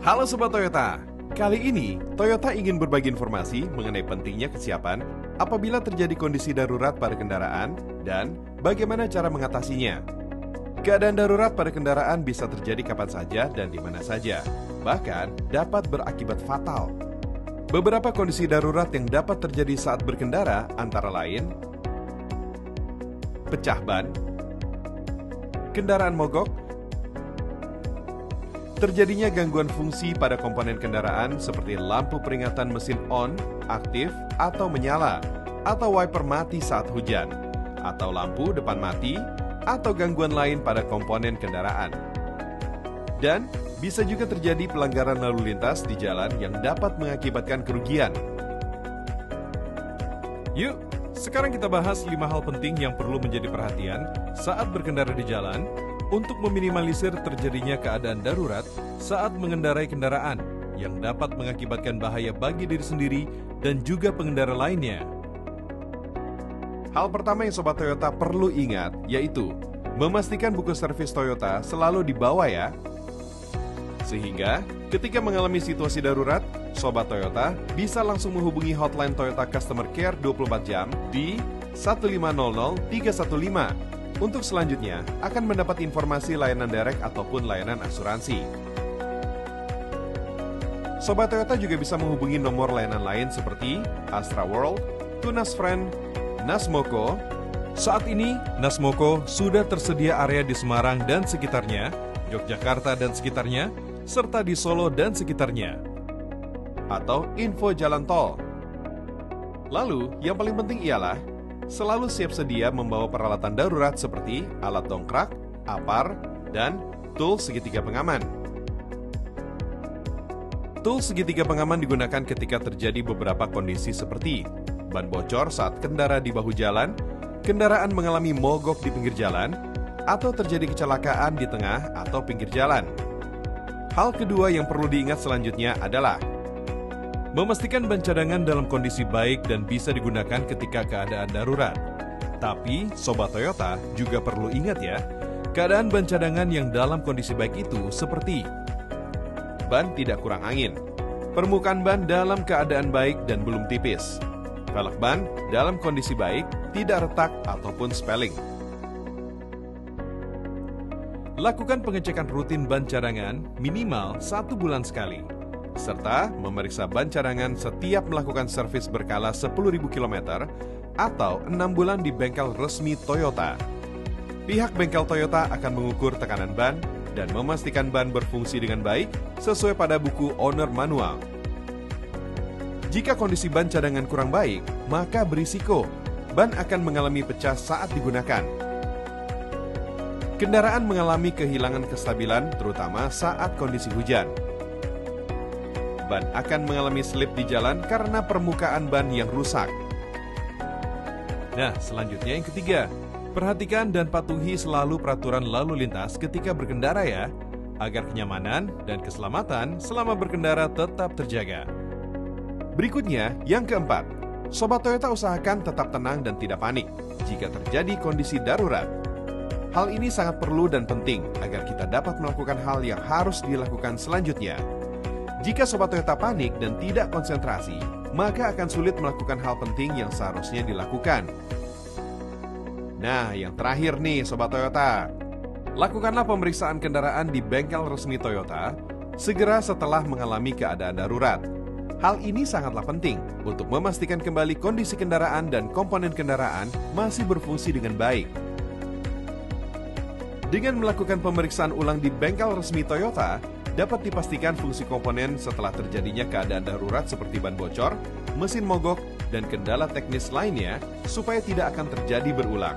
Halo Sobat Toyota, kali ini Toyota ingin berbagi informasi mengenai pentingnya kesiapan apabila terjadi kondisi darurat pada kendaraan dan bagaimana cara mengatasinya. Keadaan darurat pada kendaraan bisa terjadi kapan saja dan di mana saja, bahkan dapat berakibat fatal. Beberapa kondisi darurat yang dapat terjadi saat berkendara antara lain pecah ban, kendaraan mogok, terjadinya gangguan fungsi pada komponen kendaraan seperti lampu peringatan mesin on, aktif, atau menyala, atau wiper mati saat hujan, atau lampu depan mati, atau gangguan lain pada komponen kendaraan. Dan bisa juga terjadi pelanggaran lalu lintas di jalan yang dapat mengakibatkan kerugian. Yuk, sekarang kita bahas 5 hal penting yang perlu menjadi perhatian saat berkendara di jalan untuk meminimalisir terjadinya keadaan darurat saat mengendarai kendaraan yang dapat mengakibatkan bahaya bagi diri sendiri dan juga pengendara lainnya. Hal pertama yang Sobat Toyota perlu ingat yaitu memastikan buku servis Toyota selalu dibawa ya. Sehingga ketika mengalami situasi darurat, Sobat Toyota bisa langsung menghubungi hotline Toyota Customer Care 24 jam di 1500 315. Untuk selanjutnya, akan mendapat informasi layanan derek ataupun layanan asuransi. Sobat Toyota juga bisa menghubungi nomor layanan lain seperti Astra World, Tunas Friend, Nasmoko. Saat ini, Nasmoko sudah tersedia area di Semarang dan sekitarnya, Yogyakarta dan sekitarnya, serta di Solo dan sekitarnya. Atau info jalan tol. Lalu, yang paling penting ialah selalu siap sedia membawa peralatan darurat seperti alat dongkrak, apar, dan tool segitiga pengaman. Tool segitiga pengaman digunakan ketika terjadi beberapa kondisi seperti ban bocor saat kendara di bahu jalan, kendaraan mengalami mogok di pinggir jalan, atau terjadi kecelakaan di tengah atau pinggir jalan. Hal kedua yang perlu diingat selanjutnya adalah memastikan ban cadangan dalam kondisi baik dan bisa digunakan ketika keadaan darurat. Tapi, Sobat Toyota juga perlu ingat ya, keadaan ban cadangan yang dalam kondisi baik itu seperti ban tidak kurang angin, permukaan ban dalam keadaan baik dan belum tipis, velg ban dalam kondisi baik, tidak retak ataupun spelling. Lakukan pengecekan rutin ban cadangan minimal 1 bulan sekali, serta memeriksa ban cadangan setiap melakukan servis berkala 10.000 km atau 6 bulan di bengkel resmi Toyota. Pihak bengkel Toyota akan mengukur tekanan ban dan memastikan ban berfungsi dengan baik sesuai pada buku owner manual. Jika kondisi ban cadangan kurang baik, maka berisiko ban akan mengalami pecah saat digunakan. Kendaraan mengalami kehilangan kestabilan terutama saat kondisi hujan. Ban akan mengalami slip di jalan karena permukaan ban yang rusak. Nah, selanjutnya yang ketiga, perhatikan dan patuhi selalu peraturan lalu lintas ketika berkendara ya, agar kenyamanan dan keselamatan selama berkendara tetap terjaga. Berikutnya, yang keempat, Sobat Toyota usahakan tetap tenang dan tidak panik jika terjadi kondisi darurat. Hal ini sangat perlu dan penting agar kita dapat melakukan hal yang harus dilakukan selanjutnya. Jika Sobat Toyota panik dan tidak konsentrasi, maka akan sulit melakukan hal penting yang seharusnya dilakukan. Nah, yang terakhir nih Sobat Toyota, lakukanlah pemeriksaan kendaraan di bengkel resmi Toyota segera setelah mengalami keadaan darurat. Hal ini sangatlah penting untuk memastikan kembali kondisi kendaraan dan komponen kendaraan masih berfungsi dengan baik. Dengan melakukan pemeriksaan ulang di bengkel resmi Toyota, dapat dipastikan fungsi komponen setelah terjadinya keadaan darurat seperti ban bocor, mesin mogok, dan kendala teknis lainnya supaya tidak akan terjadi berulang.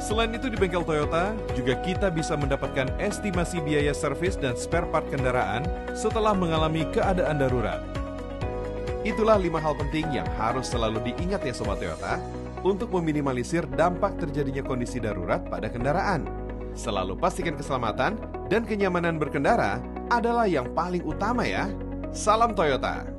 Selain itu di bengkel Toyota, juga kita bisa mendapatkan estimasi biaya servis dan spare part kendaraan setelah mengalami keadaan darurat. Itulah 5 hal penting yang harus selalu diingat ya Sobat Toyota untuk meminimalisir dampak terjadinya kondisi darurat pada kendaraan. Selalu pastikan keselamatan dan kenyamanan berkendara adalah yang paling utama ya. Salam Toyota!